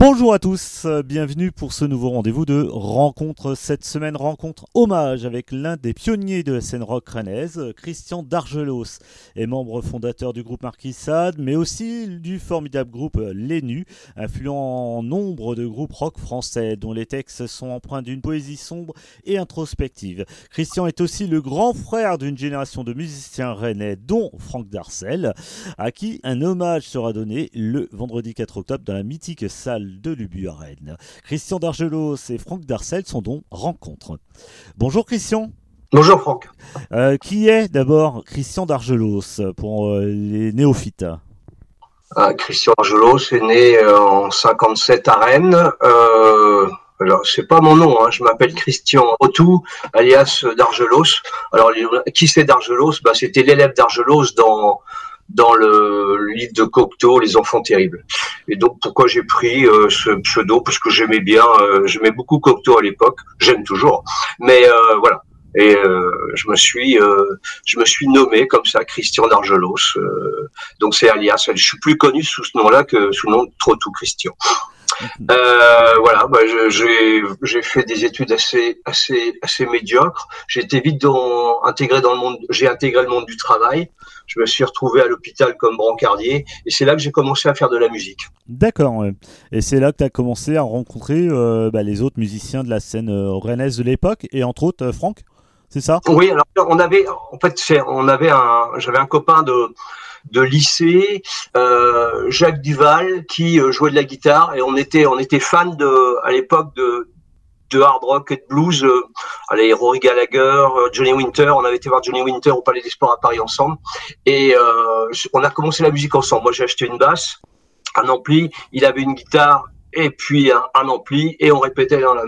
Bonjour à tous, bienvenue pour ce nouveau rendez-vous de rencontre. Cette semaine, rencontre hommage avec l'un des pionniers de la scène rock rennaise, Christian Dargelos, est membre fondateur du groupe Marquis Sade, mais aussi du formidable groupe Les Nus, influent en nombre de groupes rock français, dont les textes sont empreints d'une poésie sombre et introspective. Christian est aussi le grand frère d'une génération de musiciens rennais, dont Franck Darcel, à qui un hommage sera donné le vendredi 4 octobre dans la mythique salle de l'Ubu à Rennes. Christian Dargelos et Franck Darcel sont donc rencontres. Bonjour Christian. Bonjour Franck. Qui est d'abord Christian Dargelos pour les néophytes? Christian Dargelos est né en 57 à Rennes. Alors c'est pas mon nom, je m'appelle Christian Otou, alias Dargelos. Alors qui c'est Dargelos? C'était l'élève Dargelos dans le livre de Cocteau, Les Enfants Terribles. Et donc, pourquoi j'ai pris ce pseudo? Parce que j'aimais beaucoup Cocteau à l'époque, j'aime toujours, mais voilà. Et je me suis nommé comme ça, Christian Dargelos. Donc c'est alias. Je suis plus connu sous ce nom-là que sous le nom de Trotou Christian. Voilà, j'ai fait des études assez médiocres. J'ai été vite intégré le monde du travail. Je me suis retrouvé à l'hôpital comme brancardier et c'est là que j'ai commencé à faire de la musique. D'accord, ouais. Et c'est là que tu as commencé à rencontrer les autres musiciens de la scène rennaise de l'époque et entre autres Franck, c'est ça? Oui, alors j'avais un copain de lycée, Jacques Duval, qui jouait de la guitare et on était fans à l'époque de hard rock et de blues, Rory Gallagher, Johnny Winter. On avait été voir Johnny Winter au Palais des Sports à Paris ensemble et on a commencé la musique ensemble. Moi j'ai acheté une basse, un ampli, il avait une guitare et puis un ampli et on répétait dans la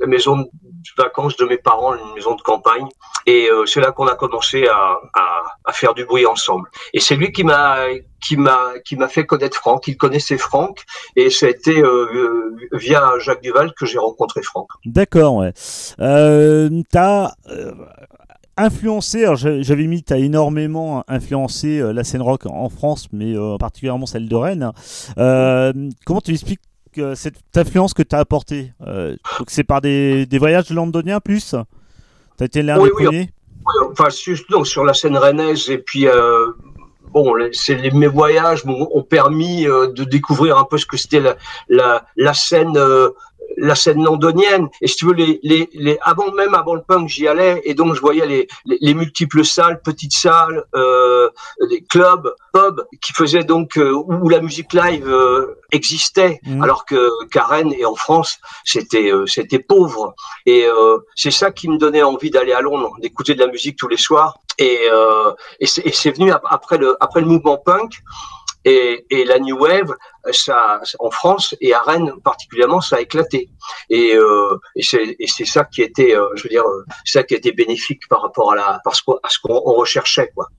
maison de vacances de mes parents, une maison de campagne, et c'est là qu'on a commencé à faire du bruit ensemble. Et c'est lui qui m'a fait connaître Franck. Il connaissait Franck et ça a été via Jacques Duval que j'ai rencontré Franck. D'accord, ouais. T'as influencé, alors j'avais mis, t'as énormément influencé la scène rock en France, mais particulièrement celle de Rennes. Comment tu expliques cette influence que tu as apportée? Donc c'est par des voyages londoniens plus? Tu as été l'un des premiers? Enfin, sur la scène rennaise, et puis mes voyages m'ont permis de découvrir un peu ce que c'était la scène londonienne. Et si tu veux, avant le punk, j'y allais, et donc je voyais les multiples salles, petites salles, des clubs, pubs, qui faisaient donc où la musique live existait, alors qu'à Rennes et en France, c'était pauvre. Et c'est ça qui me donnait envie d'aller à Londres, d'écouter de la musique tous les soirs. Et c'est venu après le mouvement punk. Et la New Wave, ça, en France et à Rennes particulièrement, ça a éclaté. Et c'est ça qui était, ça qui était bénéfique par rapport à ce qu'on recherchait, quoi.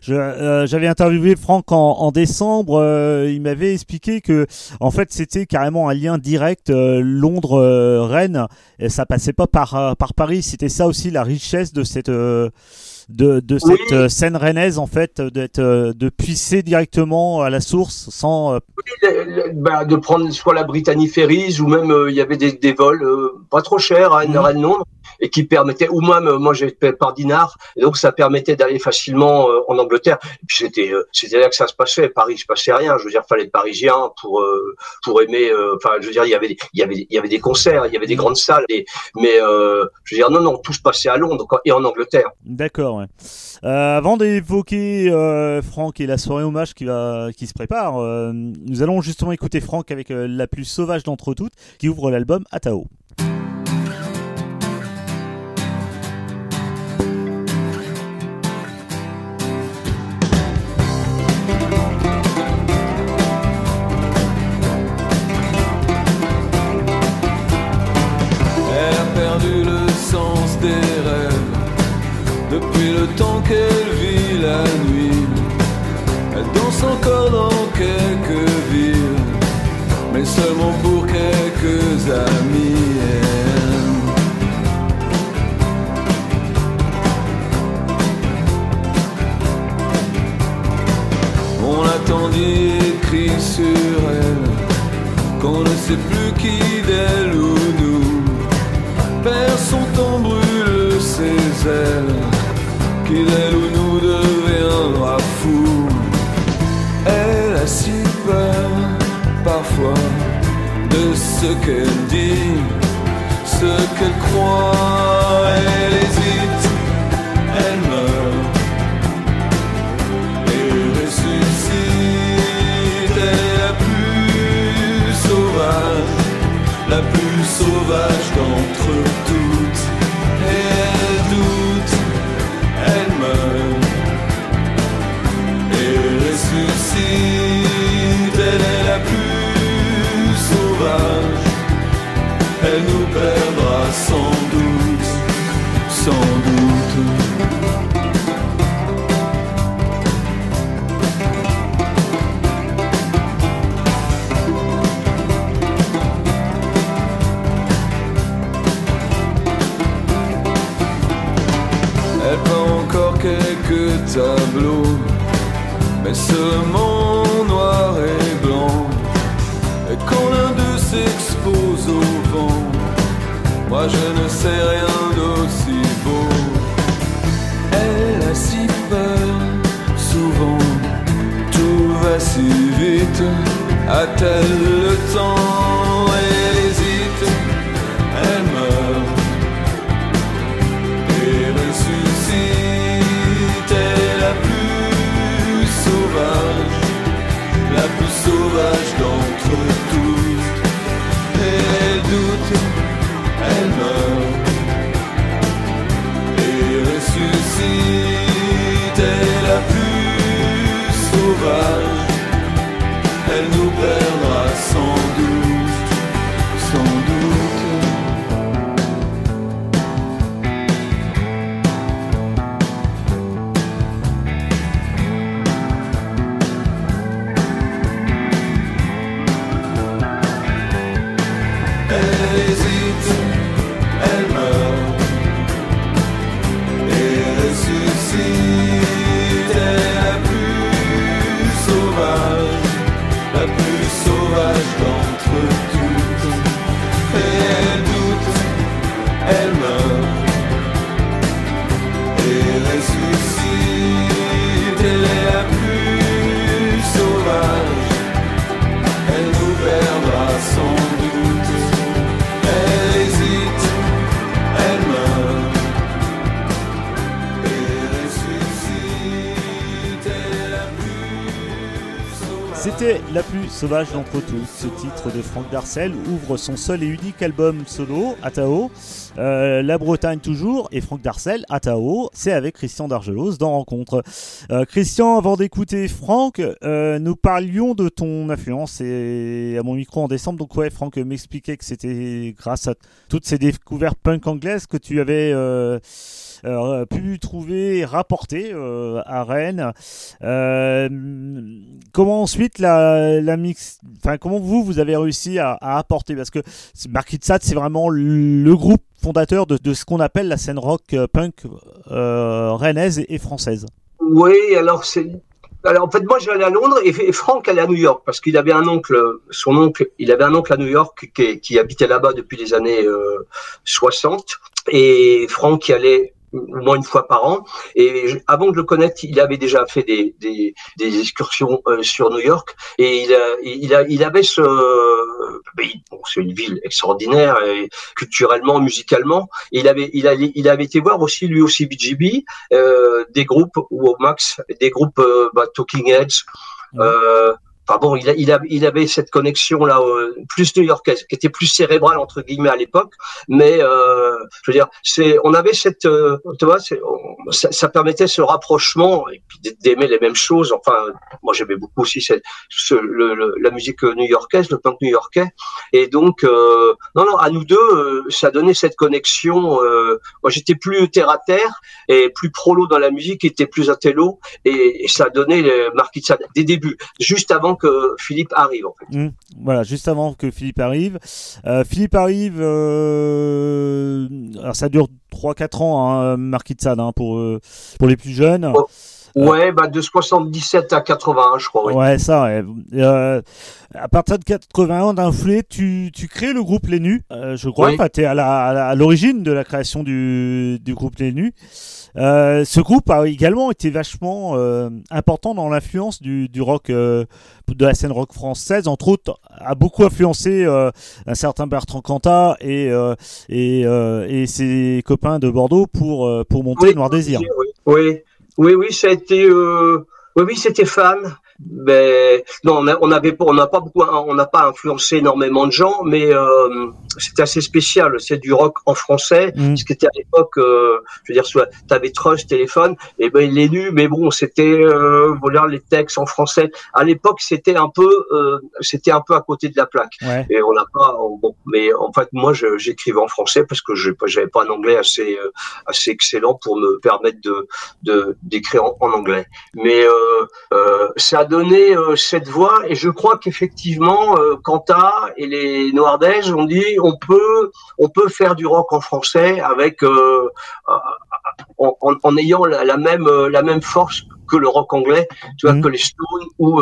J'avais interviewé Franck en décembre. Il m'avait expliqué que, en fait, c'était carrément un lien direct Londres-Rennes. Et ça passait pas par Paris. C'était ça aussi la richesse de cette scène rennaise, en fait, de puiser directement à la source sans de prendre soit la Brittany Ferries ou même il y avait des vols pas trop chers à Rennes-Londres et qui permettaient, ou moi j'étais par Dinard, et donc ça permettait d'aller facilement en Angleterre. Et puis c'était là que ça se passait. Paris, il se passait rien. Je veux dire, fallait être parisien pour aimer. Je veux dire, il y avait des concerts, il y avait des grandes salles, mais je veux dire, non, tout se passait à Londres et en Angleterre. D'accord. Ouais. Avant d'évoquer Franck et la soirée hommage qui se prépare, nous allons justement écouter Franck avec la plus sauvage d'entre toutes, qui ouvre l'album Atao. Elle a perdu le sens des rêves depuis le temps qu'elle vit la nuit. Elle danse encore dans quelques villes, mais seulement pour quelques amis. On l'a tant dit, écrit sur elle qu'on ne sait plus qui d'elle ou nous perd son temps, brûle ses ailes, qui d'elle ou nous deviendra fou. Elle a si peur parfois de ce qu'elle dit, ce qu'elle croit. Elle hésite, elle meurt et ressuscite. Elle est la plus sauvage d'entre toutes. Et elle doute, elle meurt et ressuscite. Elle est la plus sauvage, elle nous perdra sans doute, sans doute. Elle peint encore quelques tableaux, mais seulement noir et blanc. Et quand l'un d'eux s'expose au vent, moi je ne sais rien d'aussi beau. Elle a si peur, souvent, tout va si vite. A-t-elle le temps? Elle hésite, elle meurt et ressuscite. Elle est la plus sauvage d'entre tous. Et elle doute, elle meurt et ressuscite. Elle est la plus sauvage, elle nous perdra sans doute, sans doute. Elle hésite, elle meurt et ressuscite. Elle est la plus sauvage d'entre toutes. Et elle doute, elle meurt et ressuscite. Elle est la plus sauvage, elle nous perdra sans doute. Elle hésite, elle meurt et ressuscite. Elle est la plus sauvage. C'était La plus sauvage d'entre tous. Ce titre de Franck Darcel ouvre son seul et unique album solo, Atao. La Bretagne toujours, et Franck Darcel, Atao, c'est avec Christian Dargelos dans Rencontre. Christian, avant d'écouter Franck, nous parlions de ton influence et à mon micro en décembre. Donc ouais, Franck m'expliquait que c'était grâce à toutes ces découvertes punk anglaises que tu avais pu trouver et rapporter à Rennes. Comment ensuite la mix, enfin comment vous avez réussi à apporter, parce que Marquis de Sade, c'est vraiment le groupe fondateur de ce qu'on appelle la scène rock punk rennaise et française. Oui, alors en fait, moi, j'allais à Londres et Franck allait à New York parce qu'il avait un oncle, il avait un oncle à New York qui habitait là-bas depuis les années 60, et Franck y allait au moins une fois par an. Et avant de le connaître, il avait déjà fait des excursions sur New York, et il avait c'est une ville extraordinaire culturellement, musicalement. Et il avait été voir aussi lui aussi BGB, des groupes ou au max des groupes Talking Heads. Enfin bon, il avait cette connexion là plus new-yorkaise, qui était plus cérébrale entre guillemets à l'époque, mais je veux dire, on avait cette, tu vois, ça permettait ce rapprochement et puis d'aimer les mêmes choses. Enfin, moi j'aimais beaucoup aussi la musique new-yorkaise, le punk new-yorkais, et donc non, à nous deux, ça donnait cette connexion. Moi j'étais plus terre à terre et plus prolo dans la musique, était plus intello, et ça donnait Marquis de Sade des débuts, juste avant que Philippe arrive en fait. Voilà, juste avant que Philippe arrive. Philippe arrive, alors ça dure 3-4 ans, hein, Marquis de Sade, hein, pour les plus jeunes. Ouais, de 77 à 81, je crois. Oui. Ouais, ça. Ouais. À partir de 81, d'un flé, tu crées le groupe Les Nus, je crois. Oui. Enfin, t'es à l'origine de la création du groupe Les Nus. Ce groupe a également été vachement important dans l'influence du rock, de la scène rock française. Entre autres, a beaucoup influencé un certain Bertrand Cantat et ses copains de Bordeaux pour monter Noir Désir. Oui, ça a été. Oui, c'était fan. Mais non, on n'a pas influencé énormément de gens, mais c'était assez spécial. C'est du rock en français, ce qui était à l'époque, je veux dire, t'avais Trust, Téléphone, et Les Nus, mais bon, c'était voilà, les textes en français. À l'époque, c'était un peu à côté de la plaque. Ouais. Et on n'a pas, mais en fait, moi, j'écrivais en français parce que j'avais pas un anglais assez excellent pour me permettre d'écrire en anglais. Mais ça a donné cette voix, et je crois qu'effectivement Cantat et les Noirdèges ont dit on peut faire du rock en français avec en ayant la même force que le rock anglais, tu vois, que les Stones ou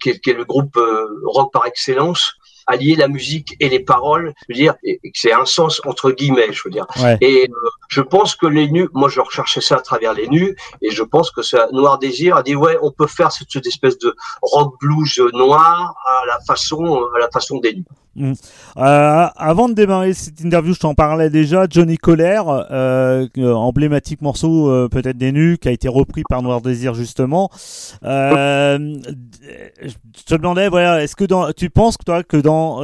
qui est le groupe rock par excellence. Allier la musique et les paroles, je veux dire, et c'est un sens entre guillemets, je veux dire. Ouais. Et je pense que Les Nus, moi je recherchais ça à travers Les Nus, et je pense que ça, Noir Désir a dit ouais, on peut faire cette espèce de rock blues noir à la façon des Nus. Avant de démarrer cette interview, je t'en parlais déjà. Johnny Colère, emblématique morceau peut-être des Nus, qui a été repris par Noir Désir justement. Je te demandais, voilà, est-ce que tu penses toi que dans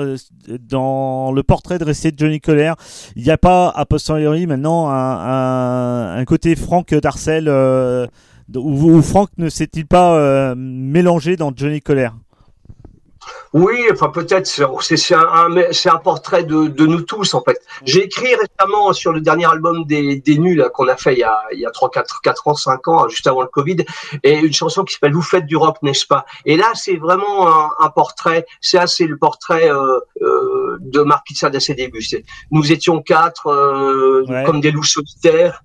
le portrait dressé de Johnny Colère, il n'y a pas a posteriori maintenant un côté Franck Darcel, où Franck ne s'est-il pas mélangé dans Johnny Colère? Oui, enfin peut-être c'est un portrait de nous tous en fait. J'ai écrit récemment sur le dernier album des Nus là qu'on a fait il y a 4 ans, 5 ans, juste avant le Covid, et une chanson qui s'appelle Vous faites du rock, n'est-ce pas? Et là c'est vraiment un portrait, c'est assez le portrait de Marquis de Sade à ses débuts. Nous étions 4 comme des loups solitaires,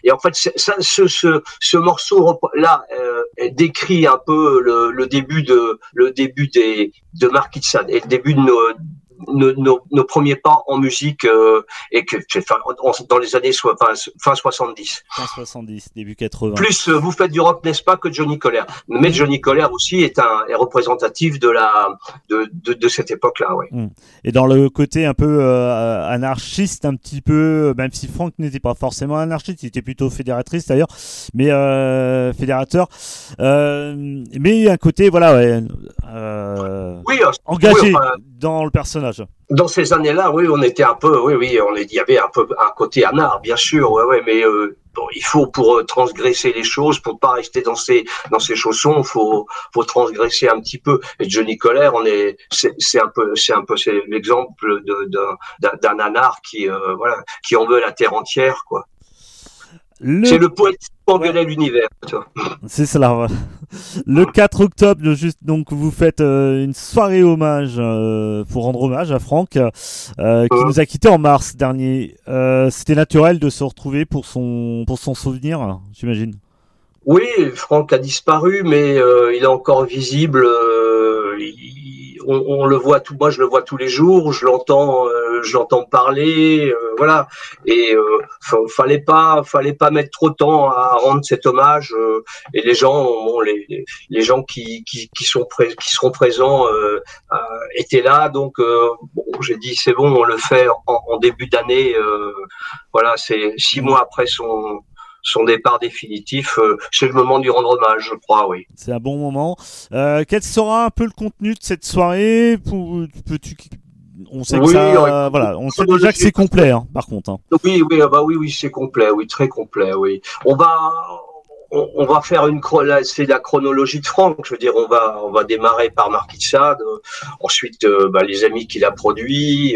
et en fait ce morceau là décrit un peu le début de Marquis de Sade et le début de nos premiers pas en musique, et que dans les années fin 70. Fin 70, début 80. Plus Vous faites du rock, n'est-ce pas, que Johnny Colère. Mais Johnny Colère aussi est représentatif de cette époque-là, ouais. Et dans le côté un peu anarchiste, un petit peu, même si Franck n'était pas forcément anarchiste, il était plutôt fédératrice d'ailleurs, mais fédérateur. Mais un côté, voilà, ouais, engagé dans le personnage. Dans ces années-là, oui, on était un peu, il y avait un peu un côté anard, bien sûr, mais il faut, pour transgresser les choses, pour pas rester dans ses chaussons, faut transgresser un petit peu. Et Johnny Colère, c'est un peu l'exemple d'un anard qui en veut la terre entière, quoi. C'est le poète qui engueulait l'univers, tu vois. C'est cela. Le 4 octobre, donc vous faites une soirée hommage pour rendre hommage à Franck, qui nous a quittés en mars dernier. C'était naturel de se retrouver pour son souvenir, j'imagine. Oui, Franck a disparu, mais il est encore visible. On le voit moi je le vois tous les jours, je l'entends parler, voilà. Et fallait pas mettre trop de temps à rendre cet hommage. Et les gens, les gens qui seront présents étaient là, donc j'ai dit c'est bon, on le fait en début d'année. Voilà, c'est 6 mois après son départ définitif, c'est le moment d'y rendre hommage, je crois, oui. C'est un bon moment. Quel sera un peu le contenu de cette soirée? On sait que voilà, on sait déjà que c'est complet, hein, par contre. Hein. Oui, c'est complet, oui, très complet, oui. On va faire c'est la chronologie de Franck. Je veux dire, on va démarrer par Marquis de Sade, ensuite les amis qu'il a produits,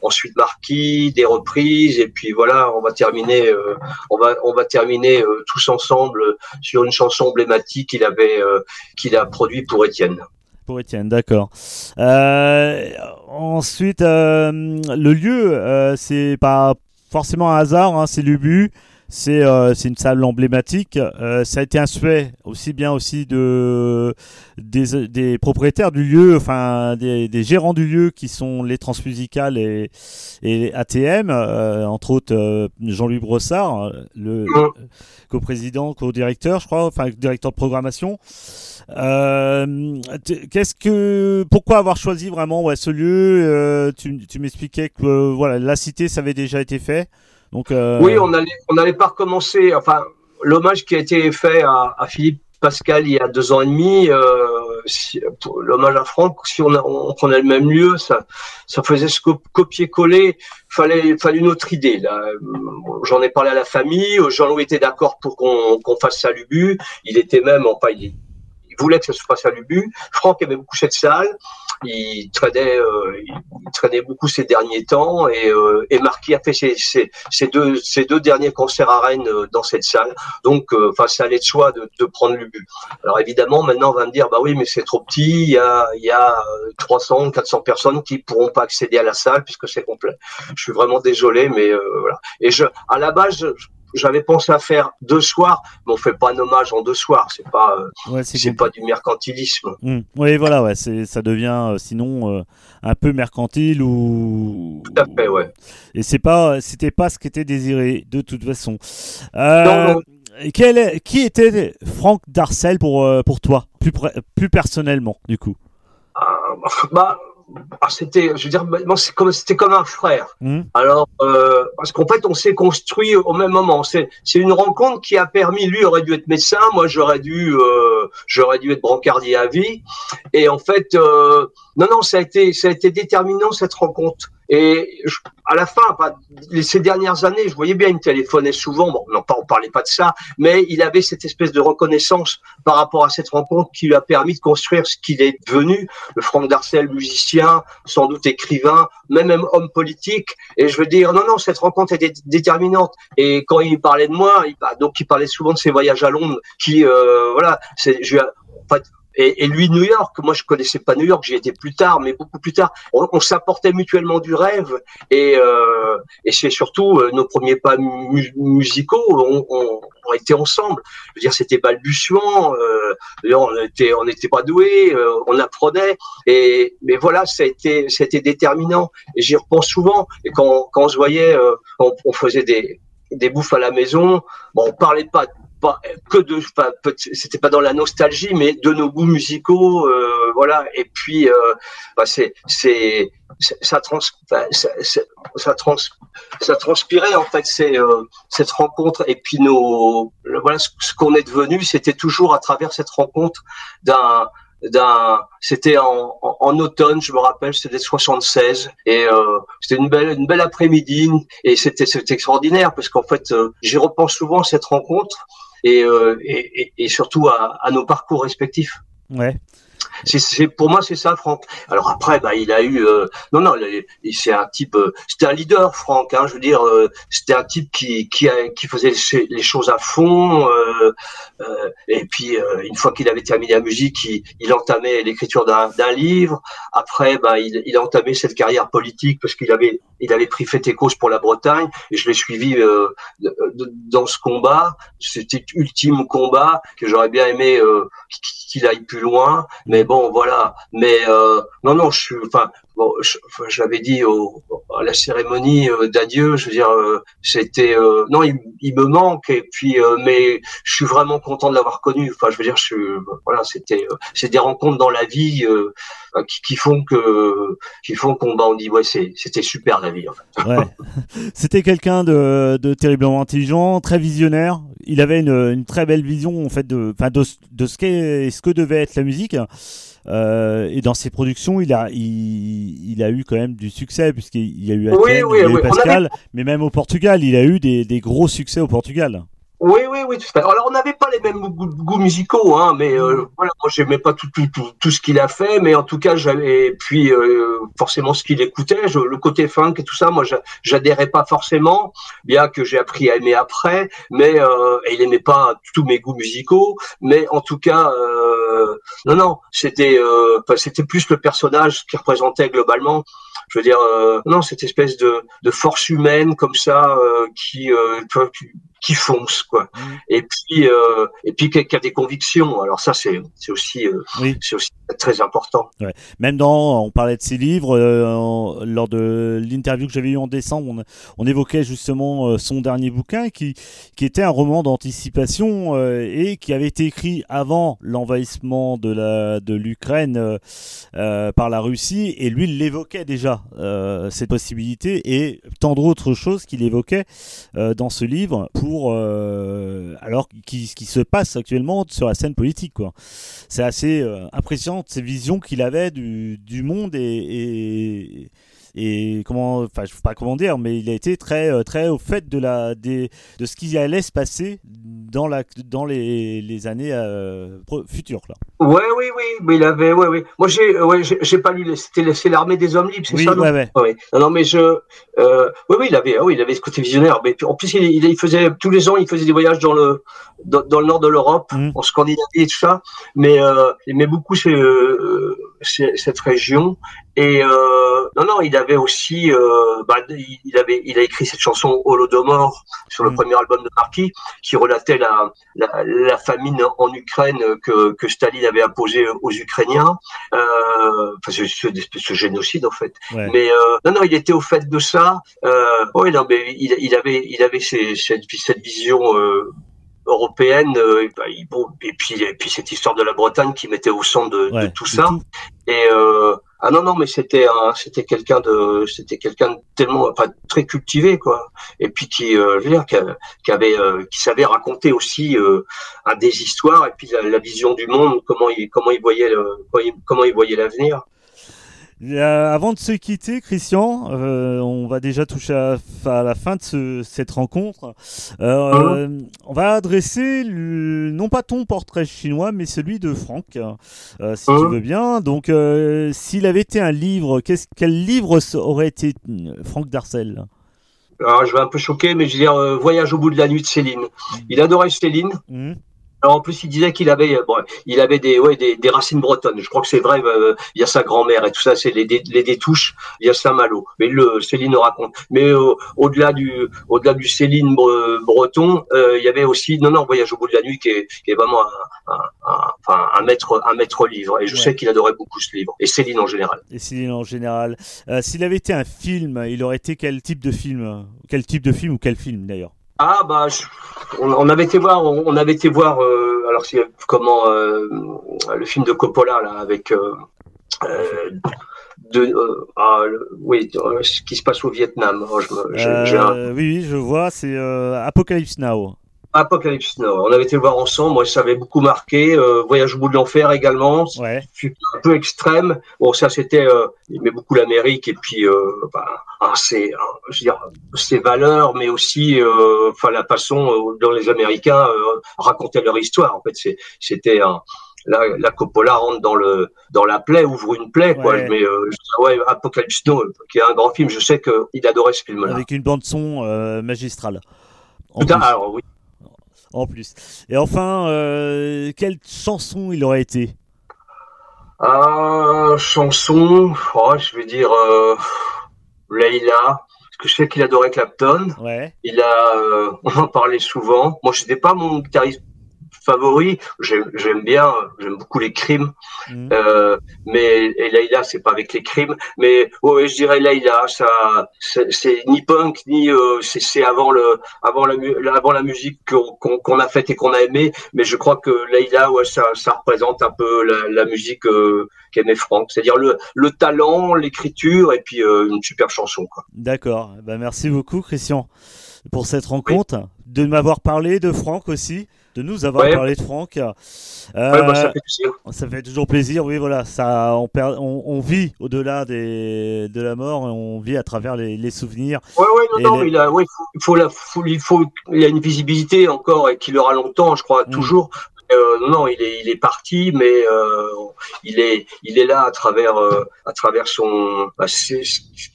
ensuite Marquis, des reprises, et puis voilà, on va terminer tous ensemble sur une chanson emblématique qu'il a produit pour Étienne. Pour Étienne, d'accord. Ensuite, le lieu, c'est pas forcément un hasard, hein, c'est l'Ubu. c'est une salle emblématique. Ça a été un souhait aussi bien aussi des propriétaires du lieu, enfin des gérants du lieu qui sont les Transmusicales et ATM, entre autres Jean-Louis Brossard, le coprésident, co-directeur, je crois, enfin directeur de programmation. Pourquoi avoir choisi vraiment ce lieu? Tu m'expliquais que voilà, la cité, ça avait déjà été fait. Donc oui, on n'allait pas recommencer. Enfin, l'hommage qui a été fait à Philippe Pascal il y a 2 ans et demi, l'hommage à Franck, si on prenait le même lieu, ça faisait ce copier-coller. Fallait une autre idée. Là, j'en ai parlé à la famille. Jean-Louis était d'accord pour qu'on fasse ça à l'Ubu. Il était même, enfin, il voulait que ça se fasse à l'Ubu. Franck aimait beaucoup cette salle. Il traînait beaucoup ces derniers temps et Marquis a fait ses deux derniers concerts à Rennes dans cette salle. Donc, ça allait de soi de prendre l'Ubu. Alors évidemment, maintenant on va me dire, bah oui, mais c'est trop petit. Il y a 300, 400 personnes qui pourront pas accéder à la salle puisque c'est complet. Je suis vraiment désolé, mais voilà. Et à la base, j'avais pensé à faire 2 soirs, mais on fait pas un hommage en 2 soirs. C'est pas du mercantilisme. Oui, voilà, ouais, ça devient sinon un peu mercantile ou. Tout à fait, ouais. Et c'était pas ce qui était désiré de toute façon. Non. Qui était Franck Darcel pour toi, plus personnellement, du coup? C'était, je veux dire, c'était comme un frère. Alors, parce qu'en fait, on s'est construit au même moment. C'est une rencontre qui a permis, lui aurait dû être médecin, moi j'aurais dû être brancardier à vie. Et en fait, non, ça a été déterminant cette rencontre. Et à la fin, ces dernières années, je voyais bien, il me téléphonait souvent. Bon, on parlait pas de ça, mais il avait cette espèce de reconnaissance par rapport à cette rencontre qui lui a permis de construire ce qu'il est devenu. Le Franck Darcel, musicien, sans doute écrivain, même homme politique. Et je veux dire, non, cette rencontre était déterminante. Et quand il parlait de moi, il parlait souvent de ses voyages à Londres, qui, et lui, New York, moi je connaissais pas New York, j'y étais plus tard, mais beaucoup plus tard. On s'apportait mutuellement du rêve, et c'est surtout nos premiers pas musicaux ont été ensemble. Je veux dire, c'était balbutiant, on n'était pas doués, on apprenait, mais voilà, c'était déterminant. Et j'y repense souvent. Et quand on se voyait, on faisait des bouffes à la maison, bon, on parlait pas c'était pas dans la nostalgie, mais de nos goûts musicaux, voilà. Et puis ça transpirait en fait cette rencontre. Et puis voilà ce qu'on est devenu, c'était toujours à travers cette rencontre c'était en automne, je me rappelle, c'était 76, et c'était une belle après-midi, et c'était extraordinaire parce qu'en fait j'y repense souvent à cette rencontre et surtout à nos parcours respectifs. Ouais. Pour moi, c'est ça, Franck. Alors après, il a eu, c'est un type, c'était un leader, Franck, hein, je veux dire, c'était un type qui faisait les choses à fond, et puis, une fois qu'il avait terminé la musique, il entamait l'écriture d'un livre. Après, il a entamé cette carrière politique parce qu'il avait pris fait et cause pour la Bretagne, et je l'ai suivi, dans ce combat. C'était ultime combat que j'aurais bien aimé, qu'il aille plus loin, mais bon, voilà. Mais non, je l'avais dit à la cérémonie d'adieu. Je veux dire, c'était non, il me manque, et puis mais je suis vraiment content de l'avoir connu. Enfin, je veux dire, voilà, c'est des rencontres dans la vie qui font qu'on dit ouais, c'était super la vie. En fait. Ouais. C'était quelqu'un de terriblement intelligent, très visionnaire. Il avait une très belle vision en fait de ce que devait être la musique. Et dans ses productions, il a eu quand même du succès, puisqu'il y a eu Athènes, il y a eu Pascal, mais même au Portugal, il a eu des gros succès au Portugal. Oui, tout à fait. Alors, on n'avait pas les mêmes goûts musicaux, hein, mais voilà, moi j'aimais pas tout ce qu'il a fait, mais en tout cas j'avais, puis forcément ce qu'il écoutait, le côté funk et tout ça, moi j'adhérais pas forcément, bien que j'ai appris à aimer après, mais et il aimait pas tous mes goûts musicaux, mais en tout cas non, c'était plus le personnage qui représentait globalement. Je veux dire, non, cette espèce de force humaine comme ça, qui qui fonce, quoi. Et puis qui a des convictions. Alors ça, c'est aussi très important. Ouais. Même on parlait de ses livres lors de l'interview que j'avais eue en décembre, on évoquait justement son dernier bouquin qui était un roman d'anticipation et qui avait été écrit avant l'envahissement de l'Ukraine par la Russie, et lui il l'évoquait déjà cette possibilité et tant d'autres choses qu'il évoquait dans ce livre alors qui se passe actuellement sur la scène politique, quoi. C'est assez impressionnant ces visions qu'il avait du monde et comment, enfin, je sais pas comment dire, mais il a été très très au fait de ce qui allait se passer dans les années futures, là. Oui, mais il avait, Moi, j'ai pas lu, c'est l'Armée des Hommes Libres, c'est ça, non? Ouais. Non, mais il avait ce côté visionnaire. Mais en plus, il faisait tous les ans, il faisait des voyages dans le nord de l'Europe, en Scandinavie et tout ça. Mais il aimait beaucoup cette région. Et il avait aussi, il a écrit cette chanson Holodomor sur le premier album de Marquis, qui relatait la famine en Ukraine que Staline avait imposée aux Ukrainiens. Ce génocide en fait. Ouais. Mais il était au fait de ça. Mais il avait cette vision européenne, et puis cette histoire de la Bretagne qui mettait au centre de tout ça. Et mais c'était quelqu'un de tellement, très cultivé, quoi. Et puis qui savait raconter aussi des histoires, et puis la vision du monde, comment il voyait l'avenir. Avant de se quitter, Christian, on va déjà toucher à la fin de cette rencontre. On va adresser non pas ton portrait chinois, mais celui de Franck, si tu veux bien. Donc, s'il avait été un livre, quel livre aurait été Franck Darcel? Alors, je vais un peu choquer, mais je vais dire Voyage au bout de la nuit de Céline. Il adorait Céline. Alors en plus, il disait qu'il avait, des racines bretonnes. Je crois que c'est vrai. Il y a sa grand-mère et tout ça, c'est les Détouches. Il y a Saint-Malo. Mais Céline raconte. Mais au-delà du Céline breton, il y avait aussi Voyage au bout de la nuit qui est vraiment un maître livre. Et je sais qu'il adorait beaucoup ce livre. Et Céline en général. S'il avait été un film, il aurait été quel type de film? Quel type de film ou quel film d'ailleurs? Ah on avait été voir alors c'est comment le film de Coppola là avec ce qui se passe au Vietnam. Oui, je vois, c'est Apocalypse Now. Apocalypse Now. On avait été le voir ensemble. Moi, ça avait beaucoup marqué. Voyage au bout de l'enfer également. Ouais. Un peu extrême. Bon, ça, c'était. Il aimait beaucoup l'Amérique et puis, ses valeurs, mais aussi, la façon dont les Américains racontaient leur histoire. En fait, c'était la Coppola rentre dans la plaie, ouvre une plaie, quoi. Ouais. Apocalypse Now, qui est un grand film. Je sais qu'il adorait ce film-là. Avec une bande son magistrale. Alors oui. En plus. Et enfin, quelle chanson il aurait été? Chanson, je vais dire Leila, parce que je sais qu'il adorait Clapton. Ouais. On en parlait souvent. Moi, c'était pas mon guitariste favori. J'aime beaucoup les Crimes. Mais Leila, c'est pas avec les Crimes. Mais je dirais Leila, c'est ni punk ni c'est avant la musique qu'on a faite et qu'on a aimé. Mais je crois que Leila, ça représente un peu la musique qu'aimait Franck. C'est-à-dire le talent, l'écriture et puis une super chanson, quoi. D'accord. Merci beaucoup, Christian, pour cette rencontre, de m'avoir parlé de Franck aussi. De nous avoir parlé de Franck. Ça fait plaisir. Ça fait toujours plaisir, oui, voilà. Ça, on vit au-delà de la mort, on vit à travers les souvenirs. Il a une visibilité encore et qu'il aura longtemps, je crois, toujours. Il est parti, mais il est là à travers ce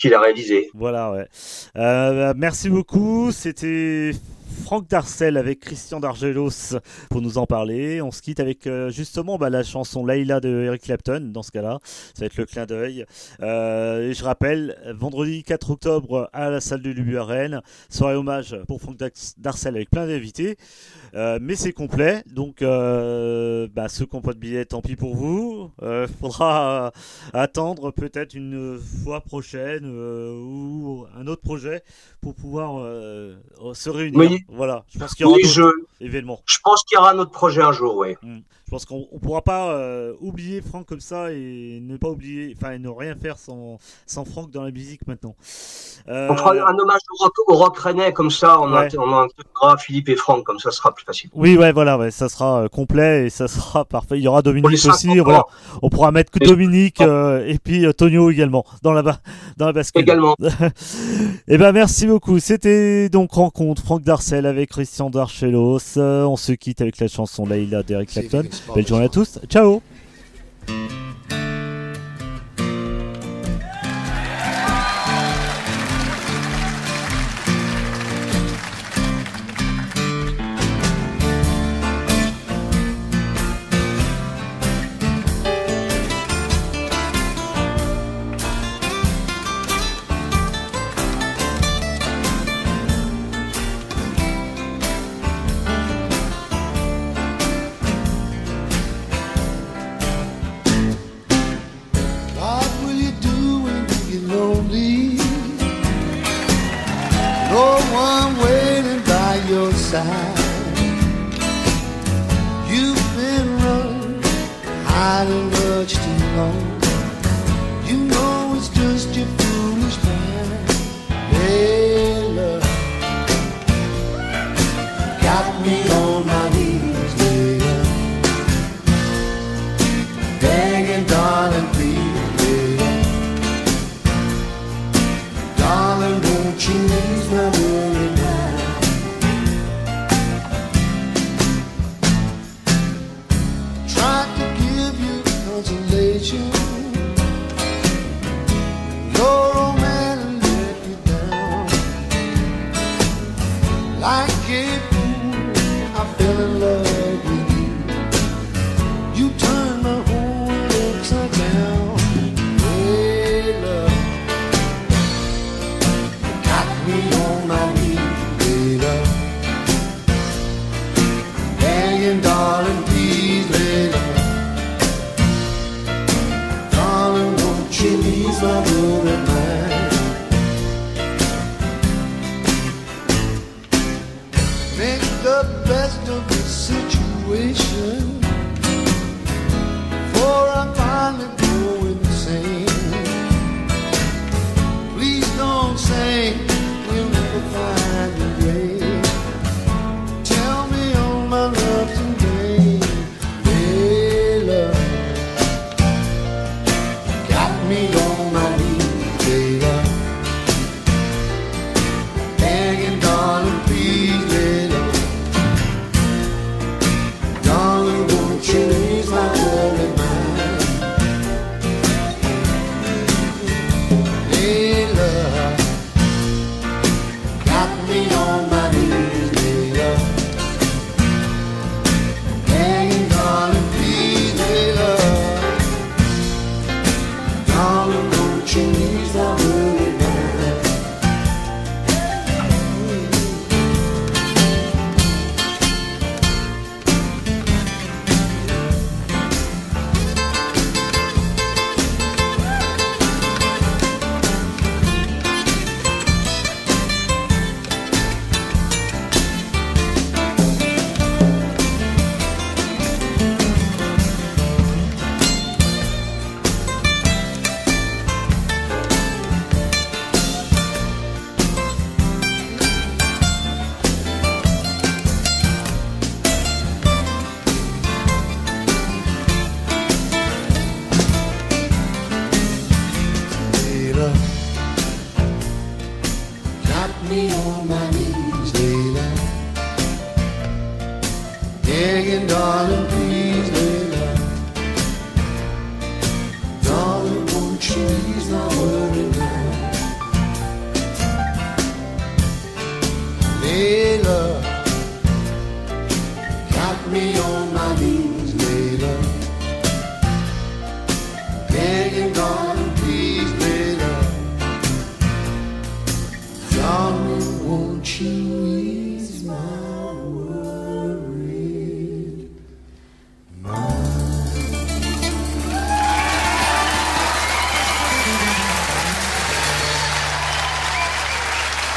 qu'il a réalisé. Voilà, ouais. Merci beaucoup. C'était Franck Darcel avec Christian Dargelos pour nous en parler. On se quitte avec justement la chanson Layla de Eric Clapton. Dans ce cas-là, ça va être le clin d'œil. Et je rappelle, vendredi 4 octobre à la salle de l'Ubu à Rennes, soirée hommage pour Franck Darcel avec plein d'invités. Mais c'est complet, donc ceux qui n'ont pas de billets, tant pis pour vous. Faudra attendre peut-être une fois prochaine ou un autre projet pour pouvoir se réunir. Oui. Voilà, je pense qu'il y aura d'autres événements. Je pense qu'il y aura un autre projet un jour, oui. Je pense qu'on ne pourra pas oublier Franck comme ça et ne pas oublier, enfin, ne rien faire sans Franck dans la musique maintenant. On fera un hommage au rock rennais comme ça, on intégrera Philippe et Franck, comme ça sera plus facile. Oui, ça sera complet et ça sera parfait. Il y aura Dominique aussi, voilà. On pourra mettre que Dominique et puis Tonio également dans la bascule. Également. Et merci beaucoup. C'était donc Rencontre Franck Darcel avec Christian Dargelos. On se quitte avec la chanson Layla d'Eric Clapton. Belle journée à tous. Ciao. You've been running, hiding much too long. You know it's just your foolish mind. Hey, love, got me on my knees, baby, begging, darling, please, baby, darling, won't you ease my worry now? Your old man let you down. Like a fool, I fell in love with you. You turned my whole world upside down. Hey, love, got me on my knees, baby, begging, darling, please, baby, ease my worried mind. Make the best of the situation, for I finally go insane. Please don't say you'll never find your grave. Tell me all my love's in vain. Hey, love, me on my knees, baby, begging, darling, please, baby, darling, won't you ease my worried mind? Hey, love, got me on my knees, baby, begging, darling, please, baby, darling, won't you ease my worried mind?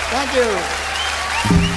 Thank you.